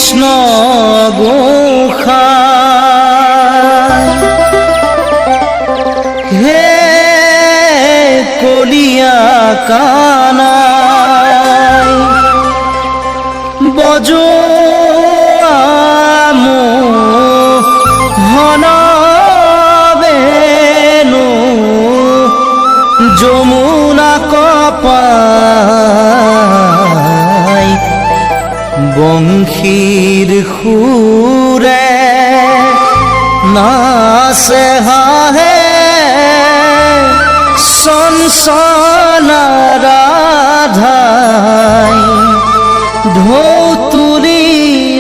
কৃষ্ণ গোসাই হে কলিয়া কানাই বজো হনবেনু যমুনা কপাই বংশীর সুরে নাচে হাহে চঞ্চলা রাধাই ঢৌ তুলি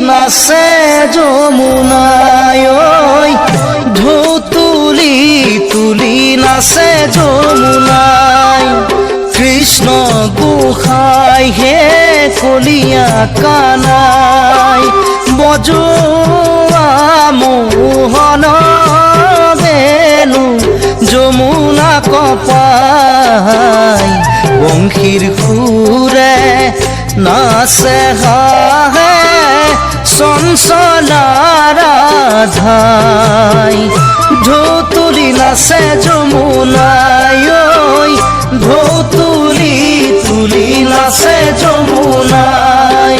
নাচে যমুনাই ঢৌ তুলি তুলি নাচে যমুনাই কৃষ্ণ গোসাই হে কলিয়া কানাই বজোয়া মোহন বেনু যমুনা কপাই বংশীর সুরে নাচে হাহে চঞ্চলা রাধাই ঢৌ তুলি নাচে যমুনাই ঢৌ তুলি তুলি নাচে যমুনাই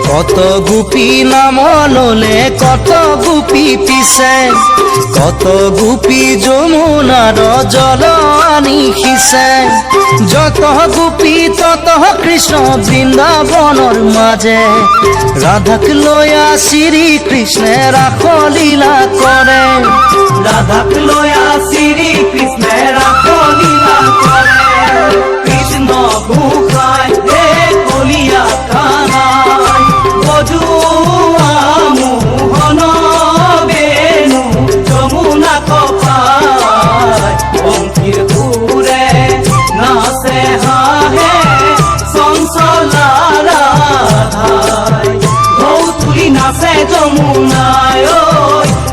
কত গোপী নাম ললে কত গোপী পিছে কত গোপী যমুনার জল আনি সিঁচে যত গোপী তত কৃষ্ণ বৃন্দাবনৰ মাঝে রাধাক লয়া শ্রী কৃষ্ণে রাসলীলা করে রাধাক লয়া শ্রী কৃষ্ণে রাসলীলা করে কৃষ্ণ গোসাই হে কলিয়া কানাই বজোয়া মোহন বেনু যমুনা কপাই বংশীর সুরে নাচে হাহে চঞ্চলা রাধাই ঢৌ তুলি নাচে যমুনাই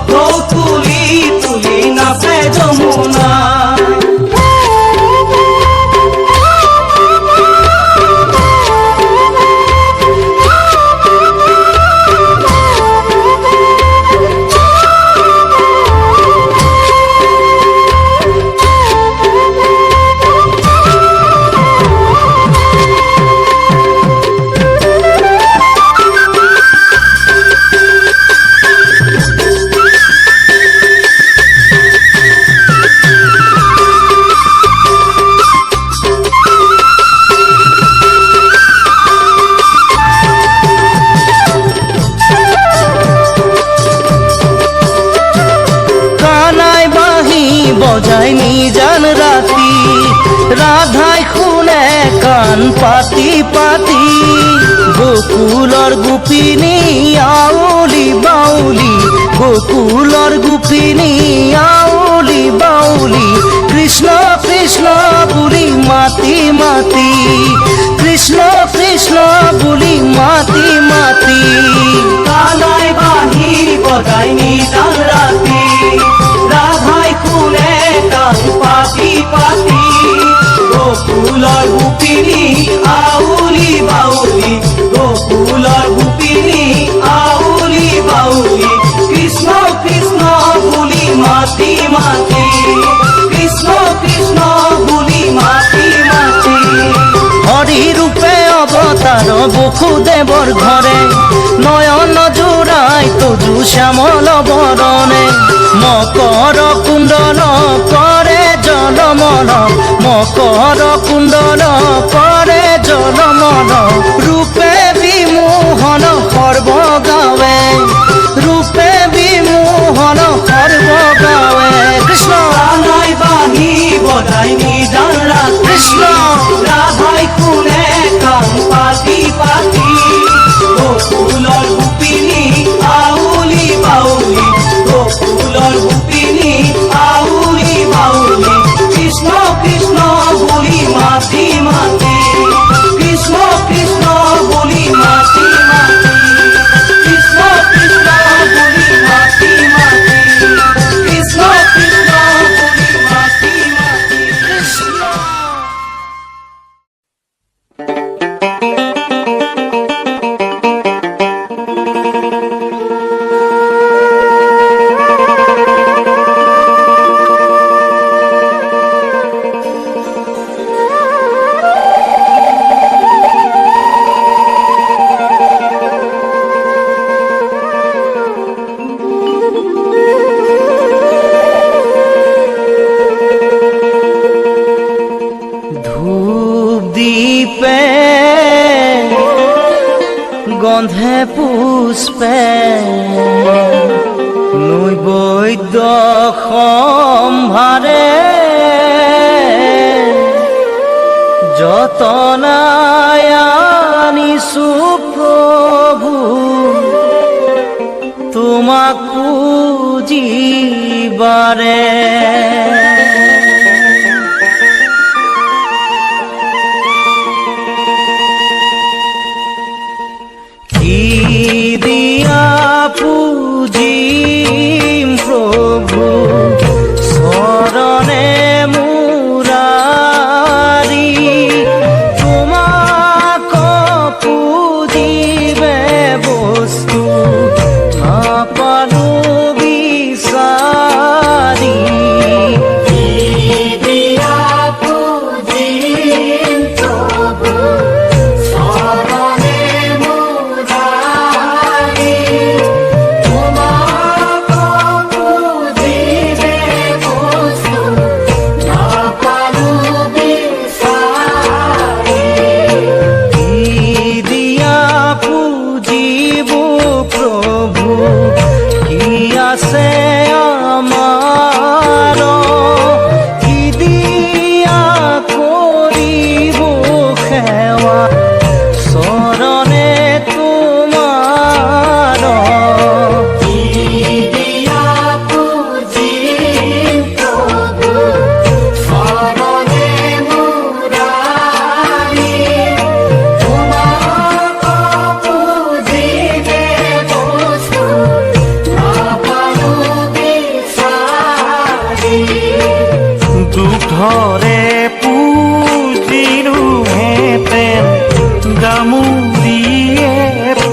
ঢৌ তুলি তুলি নাচে যমুনাই বজাই নিজান রাতি রাধাই শুনে কান পাতি পাতি গোকুলৰ গোপিনী আউলি বাউলি গোকুলৰ গোপিনী আউলি বাউলি কৃষ্ণ কৃষ্ণ বুলি মাতি মাতি কৃষ্ণ কৃষ্ণ বুলি মাতি মাতি কানাই বাঁহী বজাই নিজান ৰাতি ৰাধাই শুনে কান পাতি পাতি গোকুলৰ গোপিনী আউলি বাউলি গোকুলৰ গোপিনী আউলি বাউলি কৃষ্ণ কৃষ্ণ বুলি মাতি মাতি কৃষ্ণ কৃষ্ণ বুলি মাতি মাতি হৰি ৰূপে অৱতাৰ বসুদেৱৰ ঘৰে নয়ন জোৰাই তজু শ্যামল বৰণে মকৰ কুণ্ডল কৰে জলমল মকৰ কুণ্ডল কৰে জলমল ৰূপে বিমোহন সৰ্বগাৱে ৰূপে বিমোহন সৰ্বগাৱে কৃষ্ণ কানাই বাঁহী বজাই নিজান ৰাতি কৃষ্ণ ৰাধাই শুনে কান পাতি পাতি গোকুলৰ গোপিনী আউলি বাউলি গোকুলৰ গোপিনী পুষ্পে নৈ বৈদ্য সম্ভাৰে যতনাই আনিছো প্ৰভু তোমাক পুজিবাৰে। কি দিয়া পুজিম প্ৰভু চৰণে মুৰাৰী তোমাক পুজিবে বস্তু নাপালো বিচাৰি। আছে আমাৰ কি দিয়া কৰিব সেৱা চৰণে তোমাৰ। দুধৰে পুজিলো হেঁতেন গামুৰিয়ে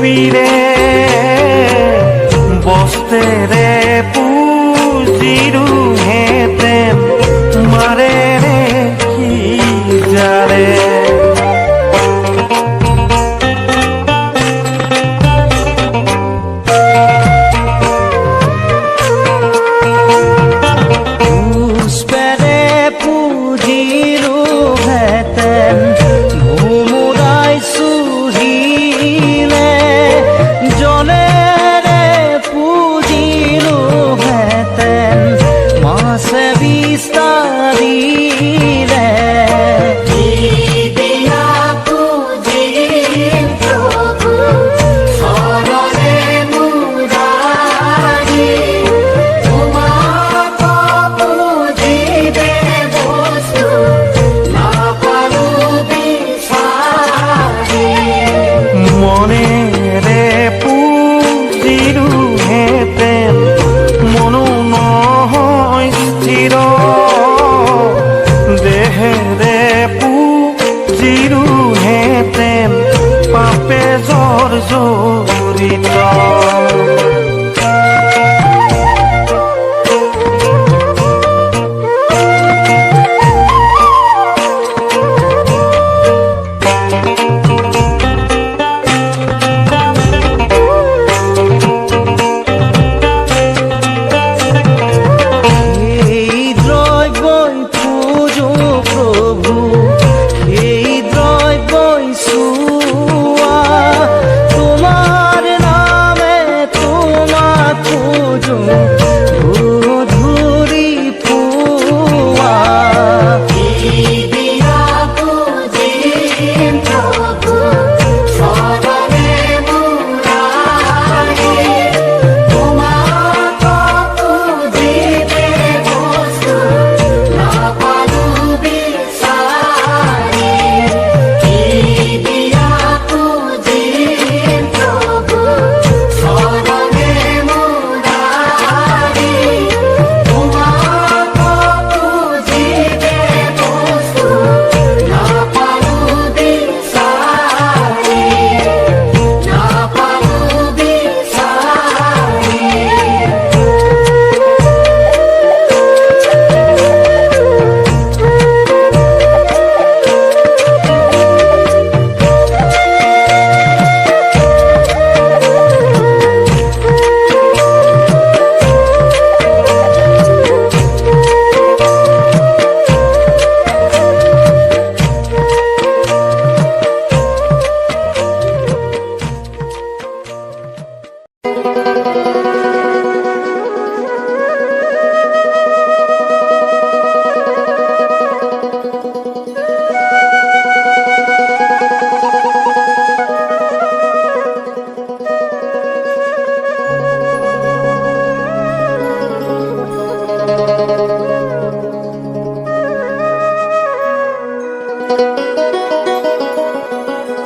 পিৰে বস্তেৰে পুজিলো হেঁতেন মাৰেৰে সিজাৰে। জলেৰে পুজিলো হেঁতেন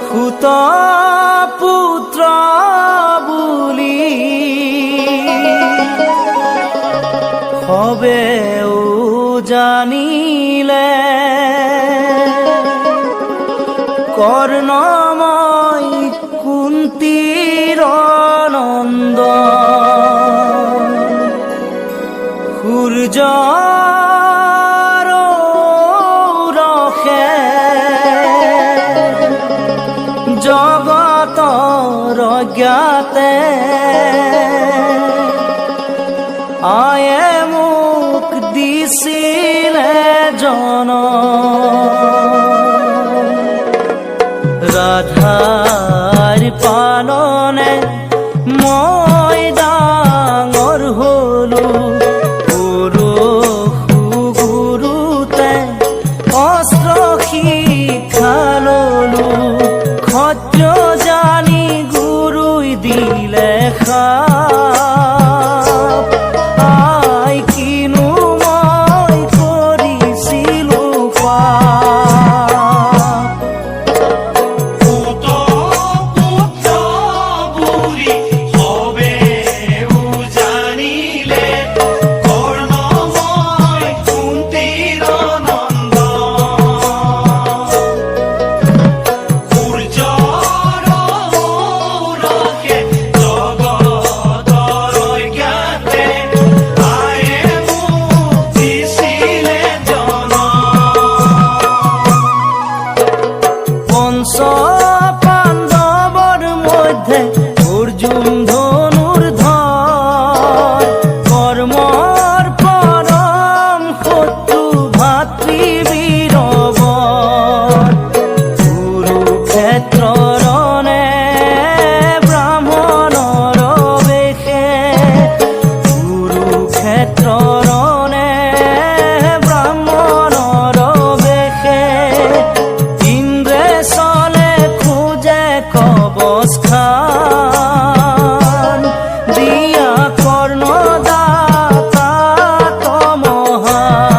সুত পুত্ৰ বুলি সবেও জানিলে, কৰ্ণময় কুন্তীৰ নন্দ সূৰ্যৰ ৰসে জগতৰ জ্ঞাতে আয়ে মোক দিছিলে জন, ৰাধাৰ পালনে মই ডাঙৰ হলো, গুৰুতে অস্ত্ৰ শিক্ষা ললো, ক্ষত্ৰিয় জানি গুৰুই দিলে শাপ, আই কিনো মই কৰিছিলো পাপ। পুত পুত্ৰ বুলি সবেও জানিলে, কৰ্ণময় কুন্তীৰ নন্দ সূৰ্যৰ ৰসে জগতৰ জ্ঞাতে আয়ে মোক দিছিলে জন। পঞ্চ পাণ্ডৱৰ মধ্যে অৰ্জুন ধনুৰ্ধৰ, কৰ্মৰ পৰম শত্ৰু ভাতৃবীৰবৰ, কুৰুক্ষেত্ৰৰণে ব্ৰাহ্মণৰ বেশে, কুৰুক্ষেত্ৰৰণে ব্ৰাহ্মণৰ বেশে, ইন্দ্ৰে চলে খোজে কবচখান, দিয়া কৰ্ণদাতা তমহান।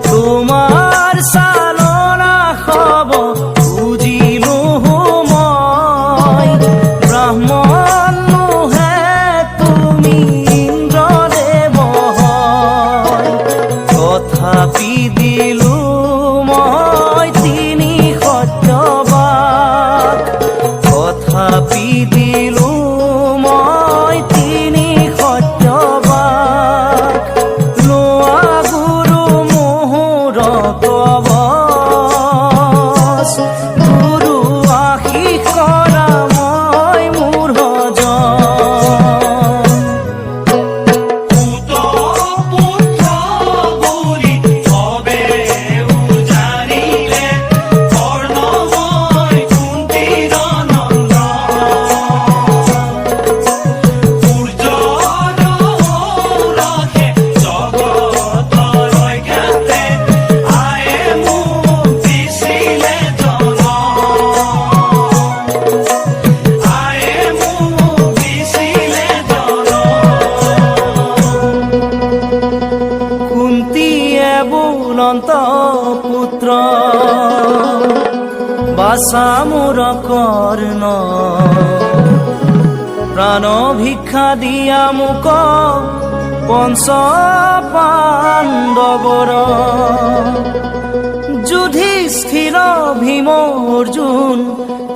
তোমাৰ চালনা হব বুজিলো মই, ব্ৰাহ্মণ নোহে তুমি ইন্দ্ৰদেৱ হয়, তথাপি দিলো মই তিনি সত্যবাক, তথাপি দিলো মই তিনি সত্যবাক, লোৱা গুৰু মোহৰ কবচ, গুৰু আশীষ কৰা মই মোৰ ভজন। পুত পুত্ৰ বুলি সবেও জানিলে, কৰ্ণময় কুন্তীৰ নন্দ সূৰ্যৰ ৰসে জগতৰ জ্ঞাতে আয়ে মোক দিছিলে জন, আয়ে মোক দিছিলে জন। কুন্তীয়ে বুলন্ত পুত্ৰ বাছা মোৰ কৰ্ণ, প্ৰাণ ভিক্ষা দিয়া মোক পঞ্চ পাণ্ডৱৰ, যুধিষ্ঠিৰ ভীম অৰ্জুন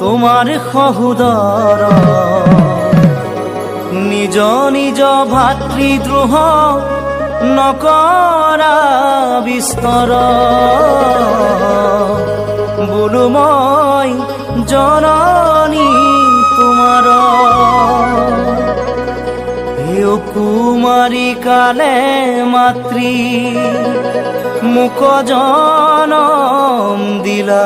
তোমাৰ সহোদৰ, নিজ নিজ ভাতৃদ্ৰোহ নকৰা বিস্তৰ, বোলো মই জননী তোমাৰ, হে কুমাৰী কালে মাতৃ মোক জনম দিলা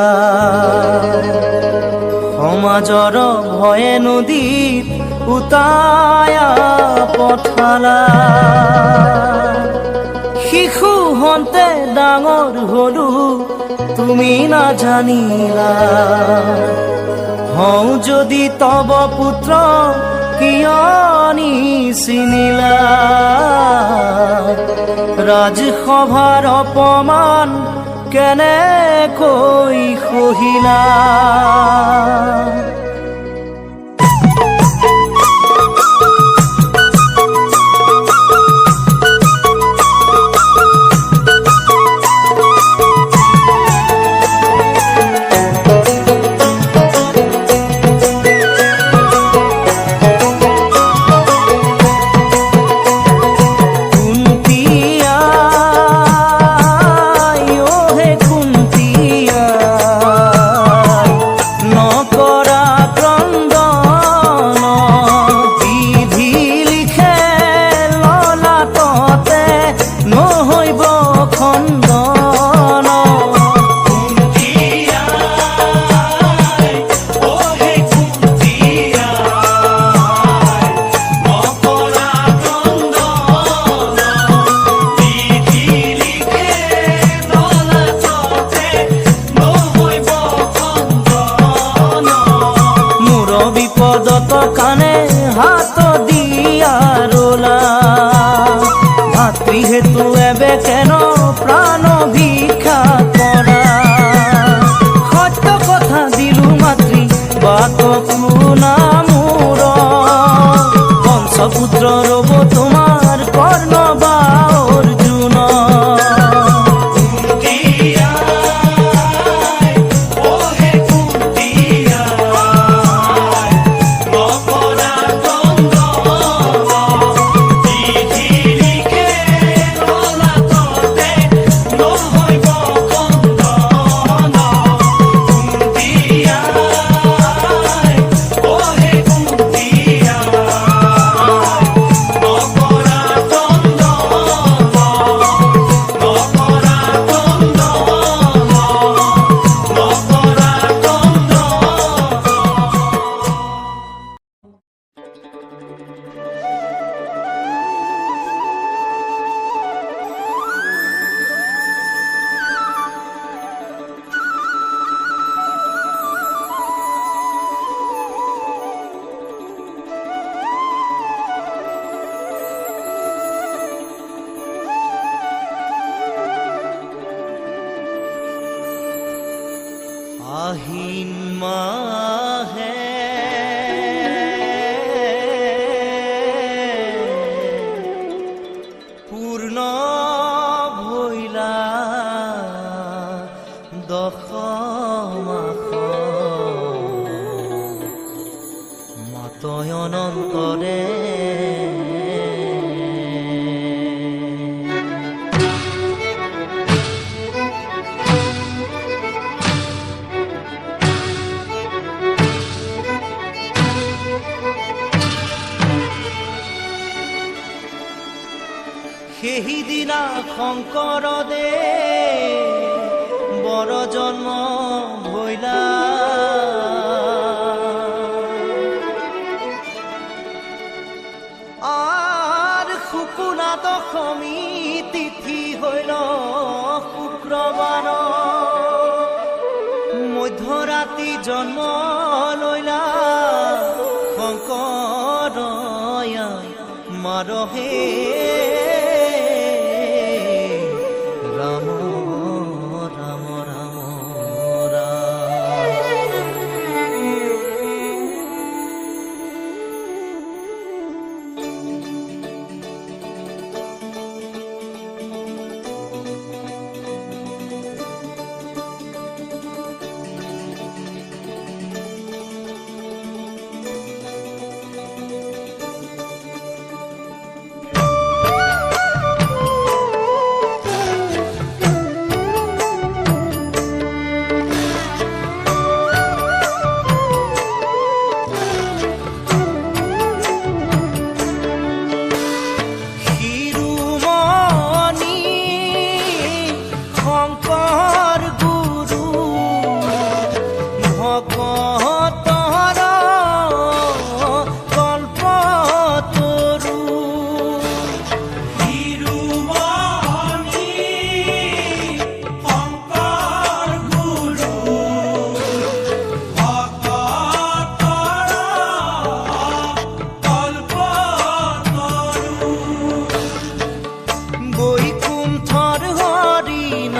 সমাজৰ ভয়ে নদীত উটায়া পঠালা শিশু হন্তে ডাঙৰ হলো তুমি নাজানিলা হওঁ যদি তব পুত্ৰ কিয় নিচিনিলা ৰাজসভাৰ অপমান কেনেকৈ সহিলা বিপদত কানে হাত দিয়া রোলা ভাতৃ হেতু এবে কেন প্রাণ ভিক্ষা করা সত্য কথা দিলু মাতৃ বাত শুনা মোর পঞ্চপুত্র রব তোমার কর্ণ বা অর্জুন আহিন মাহে পূৰ্ণ ভৈলা দশ মাস মাতয় অনন্তৰে সেইদিনা শংকৰ দে বৰ জন্ম ভৈলা আৰ শুকুনা দশমী তিথি হইল শুক্ৰবাৰ মধ্যৰাতি জন্ম লৈলা শংকৰয়া মাৰহে ৰাম ৰাম ৰাম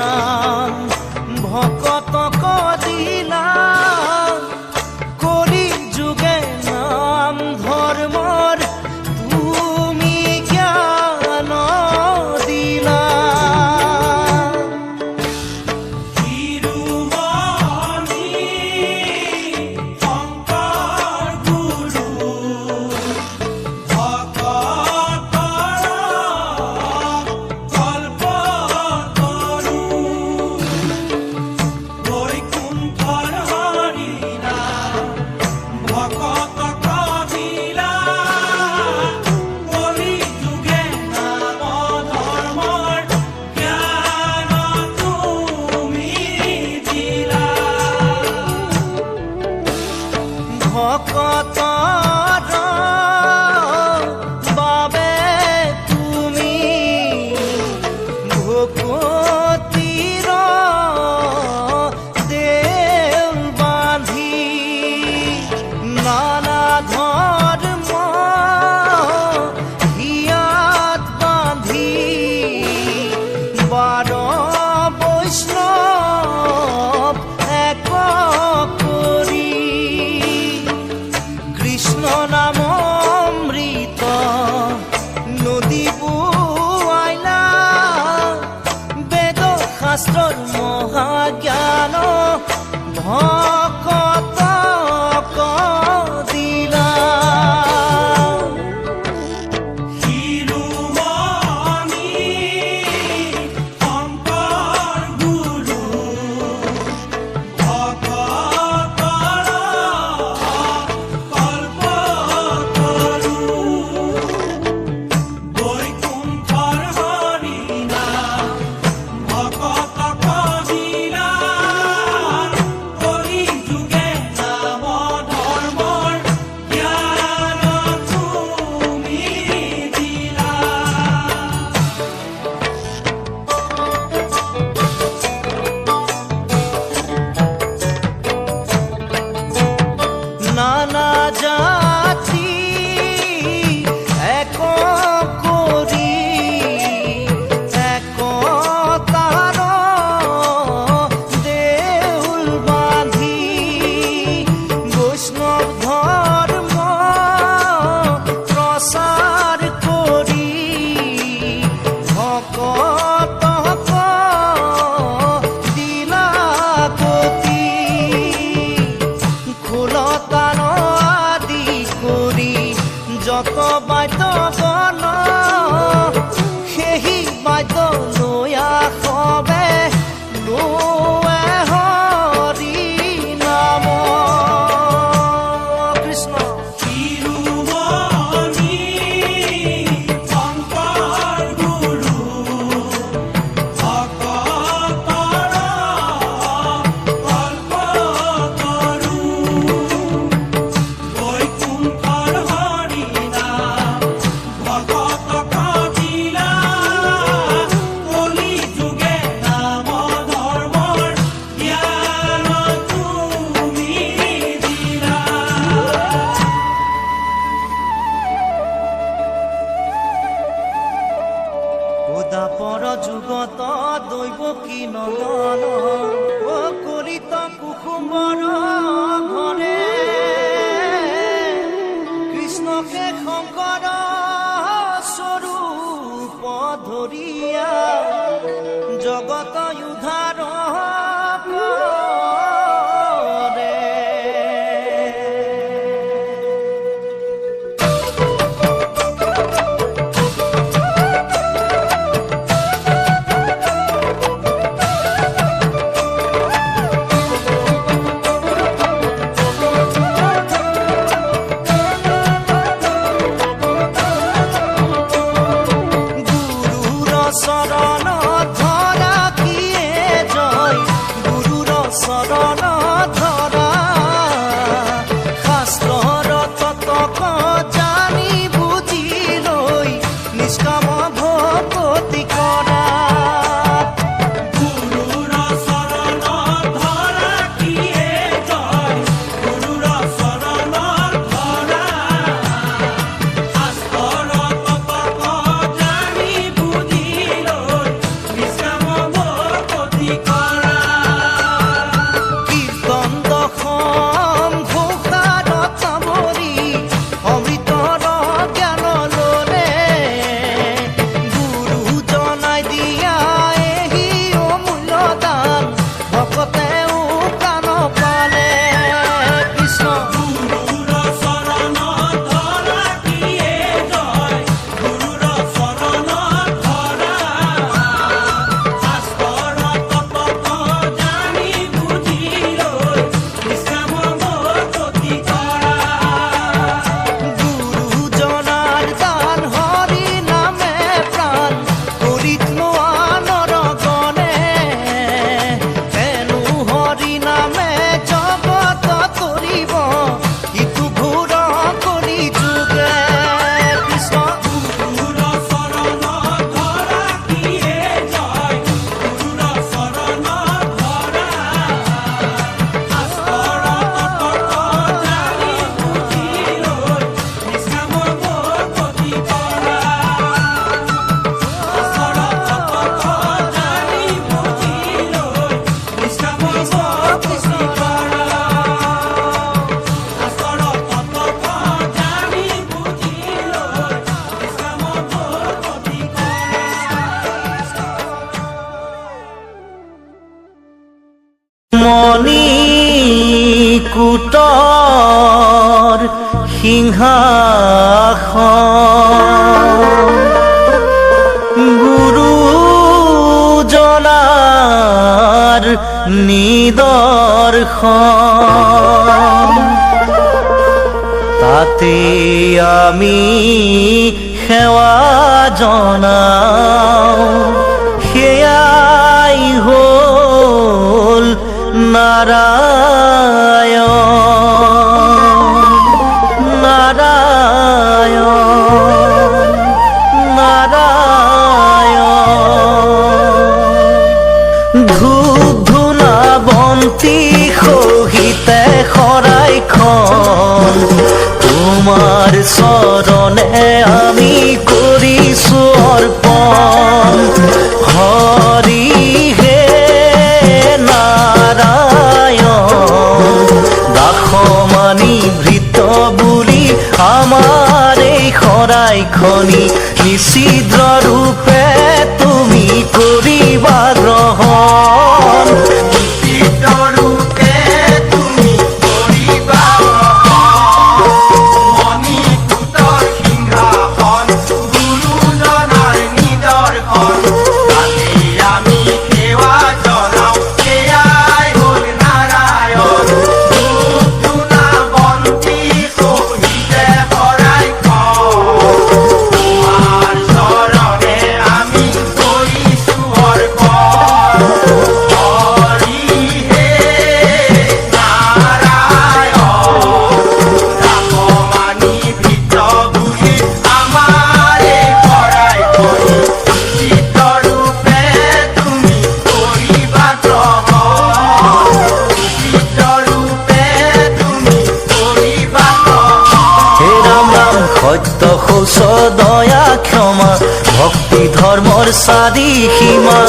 নাম ভকতক দিলা কলি যুগে নাম ধৰ্মৰ তুমি জ্ঞান দিলা শিৰোমণি শংকৰ গুৰু ভকতৰ কল্পতৰু বৈকুণ্ঠৰ হৰি নাম ভকতক দিলা কলি যুগে নাম ধৰ্মৰ জ্ঞান তুমি দিলা ভকতৰ বাবে তুমি ভকতিৰ দেউল বান্ধি নানা ধৰ্ম হিয়াত বান্ধি বাৰ বৈষ্ণৱ এক কৰি কৃষ্ণ নাম অমৃত নদী বুৱাইলা বেদ শাস্ত্ৰৰ মহাজ্ঞান ভকতক দিলা শিৰোমণি শংকৰ গুৰু ভকতৰ কল্পতৰু বৈকুণ্ঠৰ হৰি নাম ভকতক দিলা কলি যুগে নাম ধৰ্মৰ জ্ঞান তুমি দিলা নানা জাতি এক কৰি একতাৰ দেউল বান্ধি বৈষ্ণৱ ধৰ্ম প্ৰচাৰ কৰি ভকতক দিলা গতি খোলতান আদি কৰি যত বাদ্য গণ সেই বাদ্য লৈ আহবে লোৱে হৰি নাম কৃষ্ণ শিৰোমণি শংকৰ গুৰু ভকতৰ কল্পতৰু বৈকুণ্ঠৰ হৰি নাম ভকতক দিলা কলি যুগে নাম ধৰ্মৰ জ্ঞান তুমি দিলা উদাপৰ যুগত দৈৱকী নন্দন অকলিত কুসুমৰ ঘৰে কৃষ্ণকে শংকৰ স্বৰূপ ধৰিয়া জগত উদ্ধাৰ কৰে গুৰুৰ চৰণ ধৰা কিয়ে মণিকূটৰ সিংহাসন গুৰুজনাৰ নিদৰ্শন তাতে আমি সেৱা জনাও সেয়াই হ'ল নাৰায়ণ নাৰায়ণ নাৰায়ণ ধূপ ধূনা বন্তি সহিতে শৰাইখন তোমাৰ চৰণে আমি কৰিছো অৰ্পণ হৰি হে নাৰায়ণ দাসমানি ভৃত বুলি আমাৰ এই শৰাইখনি নিচিদ্ৰ ৰূপে তুমি কৰিবা গ্ৰহণ সত্য শৌচ দয়া ক্ষমা ভক্তি ধৰ্মৰ চাৰি সীমা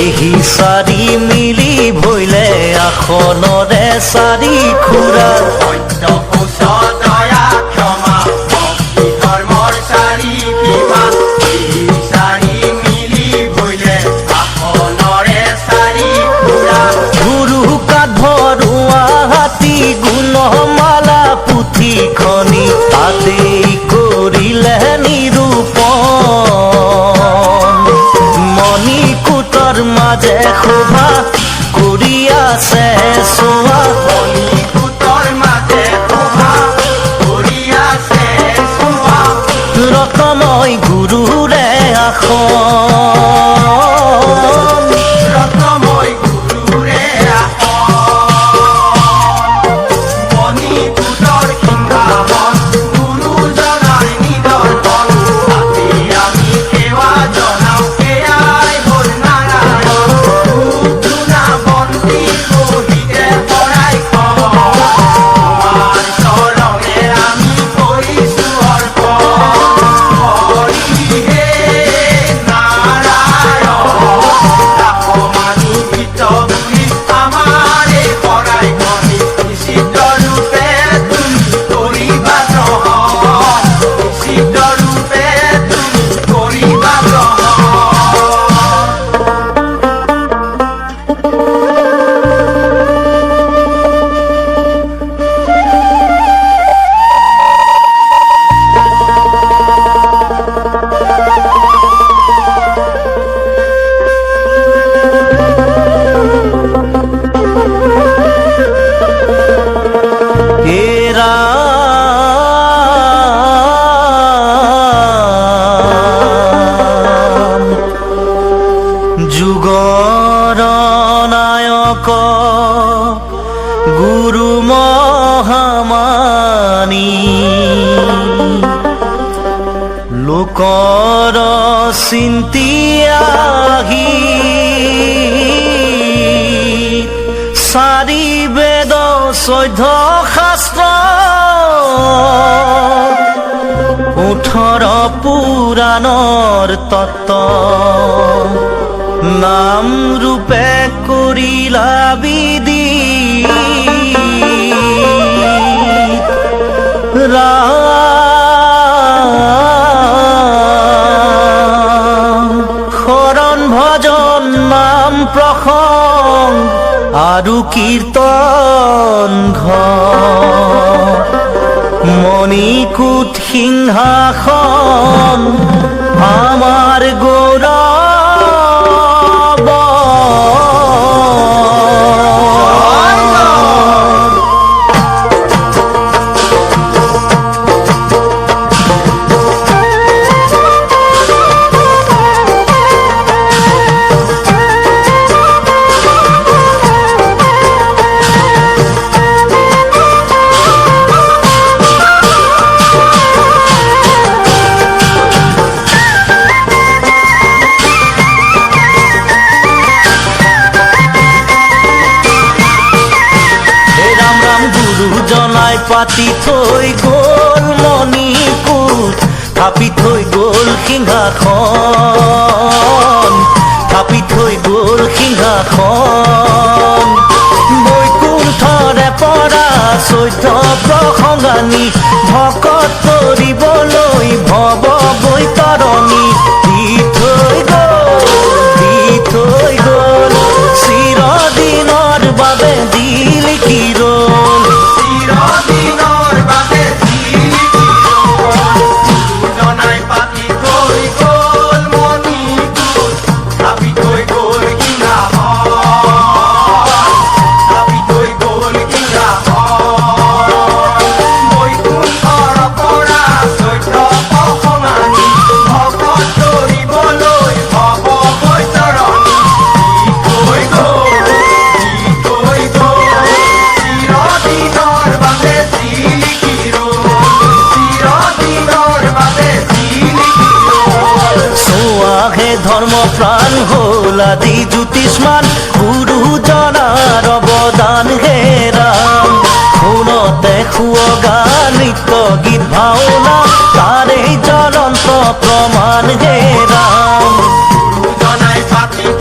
এই চাৰি মিলি ভৈলে আসনৰে চাৰি খুৰা সত্য শৌচ দয়া ক্ষমা ভক্তি ধৰ্মৰ চাৰি সীমা এই চাৰি মিলি ভৈলে আসনৰে চাৰি খুৰা গুৰু কাঠ ভৰুৱা হাতী গুণমালা পুথিখনি তাতেই কৰিলে নিৰূপণ মণিকূটৰ মাজে শোভা কৰি আছে চোৱা মণিকূটৰ মাজে শোভা কৰি আছে চোৱা ৰত্নময় গুৰুৰে আসন ৰত্নময় গুৰুৰে আসন মণিকূটৰ সিংহাসন গুৰু মহামানী লোকৰ চিন্তি আহি চাৰি বেদ চৈধ্য শাস্ত্ৰ 18 পুৰাণৰ তত্ত্ব নাম ৰূপে কৰিলা বিধি শৰণ ভজন নাম প্ৰসংগ আৰু কীৰ্তন ঘৰ মণিকূট সিংহাসন আমাৰ গৌৰৱ পাতি থৈ গ'ল মণিকূট থাপি থৈ গ'ল সিংহাসন থাপি থৈ গ'ল সিংহাসন বৈকুণ্ঠৰে পৰা চৈধ্য প্ৰসংগানী ভকত কৰিবলৈ ভৱ বৈতৰণী দি থৈ গ'ল চিৰদিনৰ বাবে দিল কিৰণ ধৰ্ম প্ৰাণ হ'ল আদি জ্যোতিষ্মান গুৰুজনাৰ অৱদান হে ৰাম শুনতে সুৱগা নৃত্য গীত ভাওনা তাৰে জ্বলন্ত প্ৰমাণ হে ৰাম গুৰুজনাই পাতি